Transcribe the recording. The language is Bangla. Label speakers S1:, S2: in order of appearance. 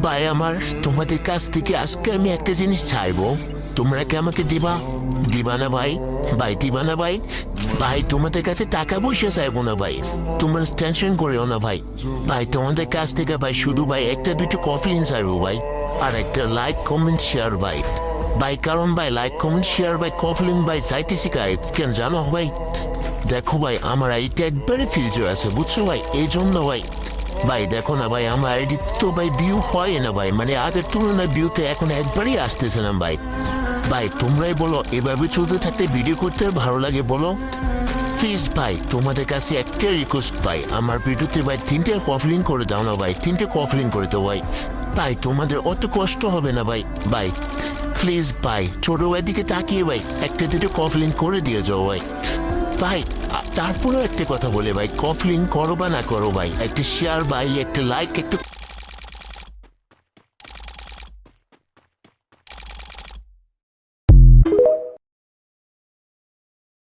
S1: ভাই আমার তোমাদের কাছ থেকে আজকে আমি একটা জিনিস চাইবো, তোমরা কি আমাকে দিবা? দিবা না ভাই? ভাই দিবা না ভাই? ভাই তোমাদের কাছে টাকা পয়সা চাইবো না ভাই, তোমরা টেনশন করিও না ভাই। ভাই তোমাদের কাছ থেকে ভাই শুধু ভাই একটা দুটো কফি চাইবো ভাই, আর একটা লাইক কমেন্ট শেয়ার ভাই। ভাই কারণ ভাই লাইক কমেন্ট শেয়ার ভাই কফলিং ভাই চাইতেছি কেন জানো ভাই? দেখো ভাই আমার আইডিটা একবারে ফিউচার আছে বুঝছো ভাই, এই জন্য ভাই। ভাই দেখো না ভাই আমার আইডি তো ভাই ভিউ হয় না ভাই, মানে আগের তুলনায় ভিউতে এখন একবারই আসতেছে না ভাই। ভাই তোমরাই বলো এভাবে চলতে থাকতে ভিডিও করতে ভালো লাগে বলো? প্লিজ ভাই তোমাদের কাছে একটা রিকোয়েস্ট ভাই, আমার ভিডিওতে ভাই 3টে কফলিং করে দাও না ভাই, 3টে কফলিং করে দাও ভাই। ভাই তোমাদের অত কষ্ট হবে না ভাই। ভাই প্লিজ ভাই ছোট ভাই দিকে তাকিয়ে ভাই একটা দুটো কফলিং করে দিয়ে যাও ভাই। ভাই তারপরেও একটা কথা বলে ভাই, কফলিং করো বা না করো ভাই, একটা শেয়ার ভাই, একটা লাইক, একটা